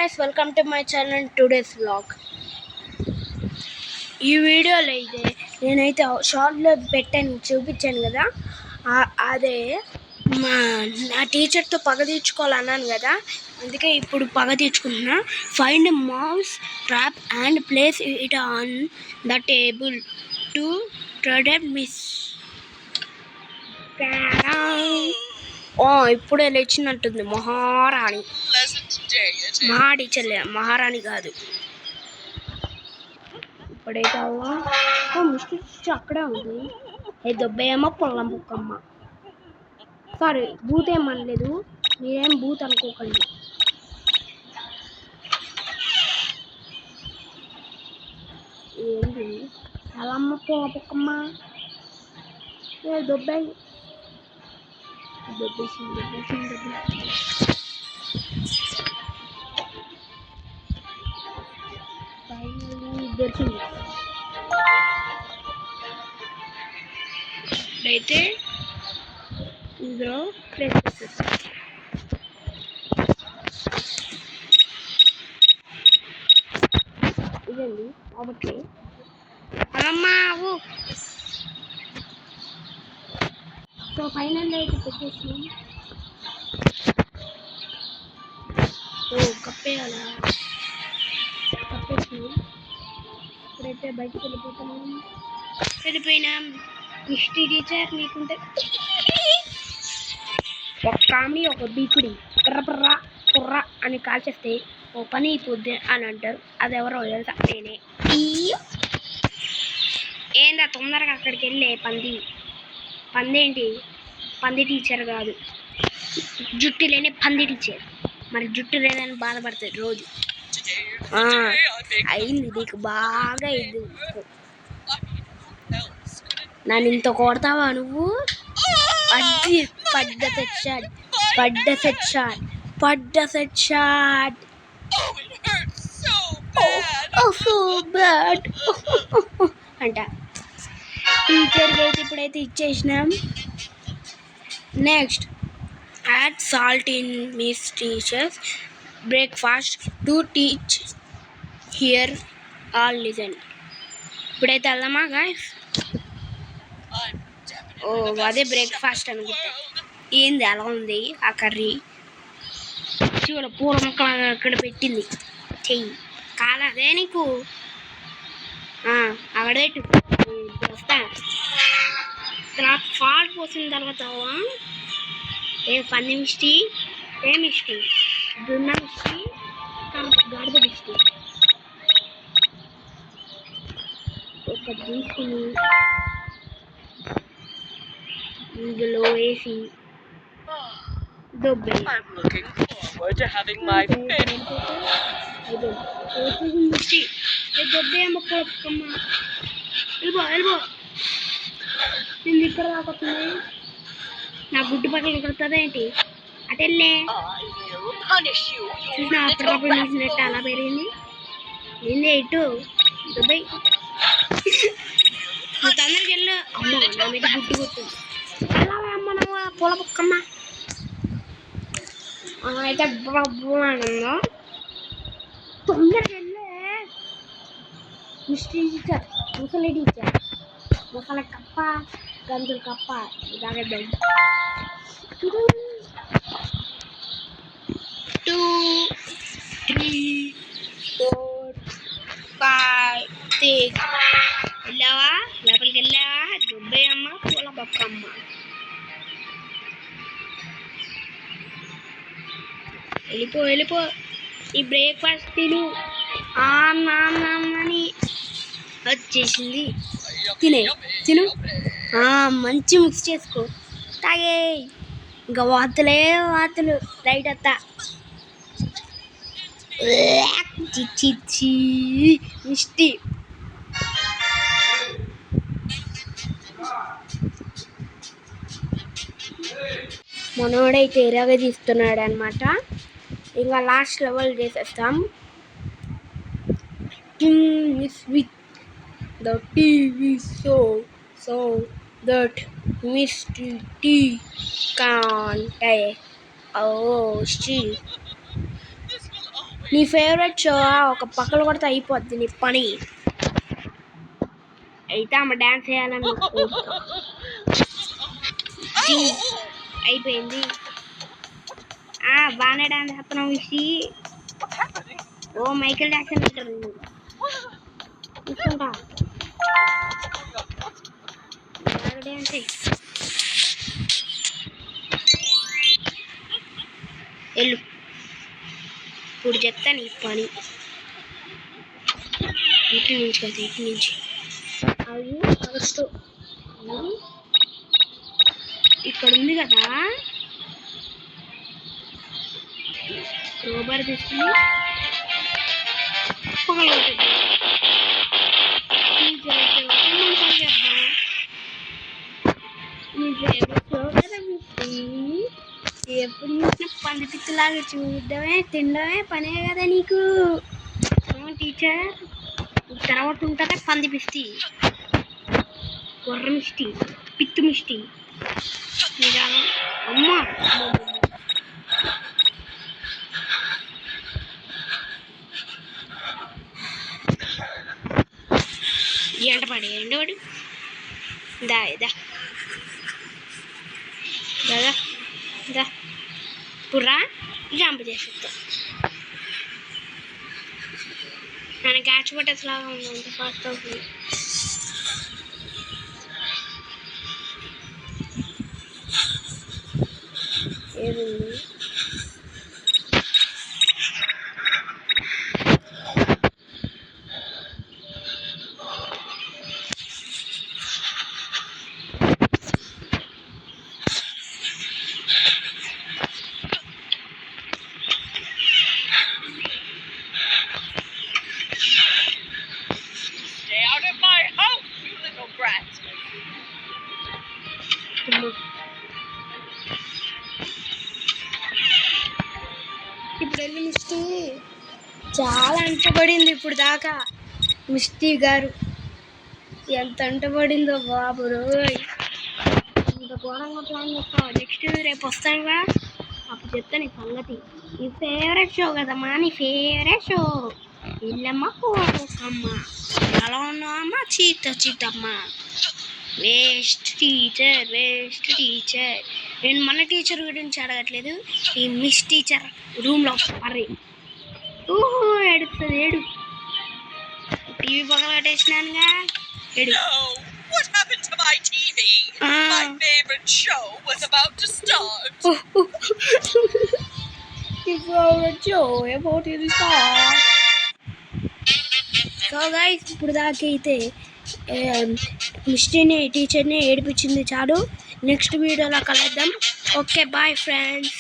guys, welcome to my channel. Today's vlog. ఈ వీడియోలో అయితే నేనైతే షార్ట్లో పెట్టాను చూపించాను కదా, అదే నా టీచర్తో పగ తీర్చుకోవాలన్నాను కదా, అందుకే ఇప్పుడు పగ తీర్చుకుంటున్నా. Find mouse trap and place it on the table to protect miss. ఇప్పుడే లేచినట్టుంది మహారాణి. టీచర్ మహారాణి కాదు. ఇప్పుడైతే మిస్టర్ అక్కడే ఉంది. దొబ్బేమో పొల్లం బుక్కమ్మ. సారీ, బూత్ ఏమనలేదు, మీరేం బూత్ అనుకోకండి. ఏంటి అలమ్మ పొల్ల బుక్కమ్మ దొబ్బేసింది. దొరికింది. అయితే ఇందులో ప్లేస్ చేసేస్తాం. ఇదండి కాబట్టి అమ్మా. సో ఫైనల్ అయితే పెట్టేసి కప్పేయాలా, కప్పేసి ఇప్పుడైతే బయటకు వెళ్ళిపోయినా. మిస్టీ టీచర్ మీకుంటే ఒక కామెడీ, ఒక బీకుడి, కుర్ర కుర్ర అని కాల్చేస్తే ఓ పని అయిపోద్ది అని అంటారు. అది ఎవరో తెలుసా? నేనే. ఏందా తొందరగా అక్కడికి వెళ్ళే పందేంటి? పంది టీచర్ కాదు, జుట్టు లేని పంది టీచర్. మరి జుట్టు లేదని బాధపడుతుంది రోజు. అయింది నీకు, బాగా అయింది. నన్ను ఇంత కొడతావా నువ్వు? అది పడ్డ సెట్ షాట్ సో బ్యాడ్ అంట. టీచర్కి అయితే ఇప్పుడైతే ఇచ్చేసినాం. Next, add salt in Miss Teacher's breakfast to teach here all listen. ఇప్పుడైతే వెళ్దామా గాయస్? అదే బ్రేక్ఫాస్ట్ అనుకుంటా. ఏంది అలా ఉంది ఆ కర్రీ? చూడ పూల మొక్కలు అక్కడ పెట్టింది. చెయ్యి కాలదే నీకు, అక్కడేటు వస్తా. తర్వాత ఫాల్ట్ పోసిన తర్వాత పంది మిస్టీ, మిస్టీ, దున్న మిస్టీ, గాడిద మిస్టీ ఒకటి తీసుకుని ఇందులో వేసి దొబ్బే. దొబ్బేమో పోకమ్మ. వెళ్ళిపో. నేను ఇక్కడ రాకపోతుంది. నా గుడ్డు పక్కన కొడుతుంది ఏంటి? అటెళ్ళే చూసినా అప్పుడప్పుడు చూసినట్టు అలా పెరిగింది. ఏంది ఇటు దుబాయ్ తొందరకి వెళ్ళు. అమ్మ నా మీద గుడ్డు కొట్టింది. అలా అమ్మ నువ్వు పొల బుక్కమ్మ. అయితే బాగుందో తొందరకి వెళ్ళే. మిస్టీ టీచర్, ముసలి టీచర్, ముసలి కప్ప, గంతులు కప్ప ఇలాగే 2, 3, 4, 5, 6 వెళ్ళావా? లోపలికి వెళ్ళావా? దుబ్బయ్యమ్మ పూల బొక్కమ్మ. వెళ్ళిపో. ఈ బ్రేక్ఫాస్ట్ తిను అని వచ్చేసింది. తిను మంచి మిక్స్ చేసుకో, తాగే. ఇంకా వాతులు రైట్ అత్తా. మిస్టీ మనోడైతే ఎరగ తీస్తున్నాడు అనమాట. ఇంకా లాస్ట్ లెవెల్ చేసేస్తాం. With the TV so that Mr. T can't. Oh, still. నీ ఫేవరెట్ షో ఒక పక్కన కొడితే అయిపోద్ది నీ పని. అయితే ఆమె డ్యాన్స్ చేయాలని అయిపోయింది. బాగానే డాన్స్ చేస్తున్నావు విషి. ఓ మైకేల్ జాక్సన్ అంటారు చూసుకుంటా డాన్స్. వెళ్ళు ఇప్పుడు చెప్తా నీ పని. ఇటు నుంచి కదా ఇటు నుంచి అవి ఫస్ట్ ఇక్కడ ఉంది కదా రోబర్ తీసుకుని ఎప్పుడు చూసినా పంది పిచ్చిలాగా చూడడమే తినడమే పనే కదా నీకు. టీచర్ తర్వాత ఉంటుందా పంది పిస్తి, కొర్ర మిష్టి, పిత్తు మిష్టి. అమ్మా ఎండవాడు దా దా దాదా దా పుర్రా జంప్ చేసేస్తా. నన్ను క్యాచ్ పట్టేలాగా ఉంది, అంత ఫాస్ట్ అవుతుంది. ఏముంది ఇప్పుడు వెళ్ళి మిస్టీ చాలా అంటపడింది ఇప్పుడు దాకా. మిస్టీ గారు ఎంత అంటపడిందో బాబు రోయ్. ఇంత ఘోరంగా ప్లాన్ చేస్తావా? నెక్స్ట్ రేపు వస్తానుగా అప్పుడు చెప్తా నీ సంగతి. నీ ఫేవరెట్ షో కదమ్మా, నీ ఫేవరెట్ షో. ఇల్లమ్మ పోకమ్మ ఎలా ఉన్నావమ్మా చీతమ్మ. Waste teacher. నేను మన టీచర్ గురించి అడగట్లేదు, ఈ మిస్ టీచర్ రూమ్లో పర్రి ఏడుస్తుంది. ఏడు టీవీ పక్కన పెట్టేసినానుగా. ఏడు What happened to my TV? My favorite show was about to start. Your favorite show about to start. So guys, ఇప్పుడు దాకా అయితే మిస్టీని టీచర్ని ఏడిపించింది చాలు. నెక్స్ట్ వీడియోలో కలుద్దాం. Okay bye friends.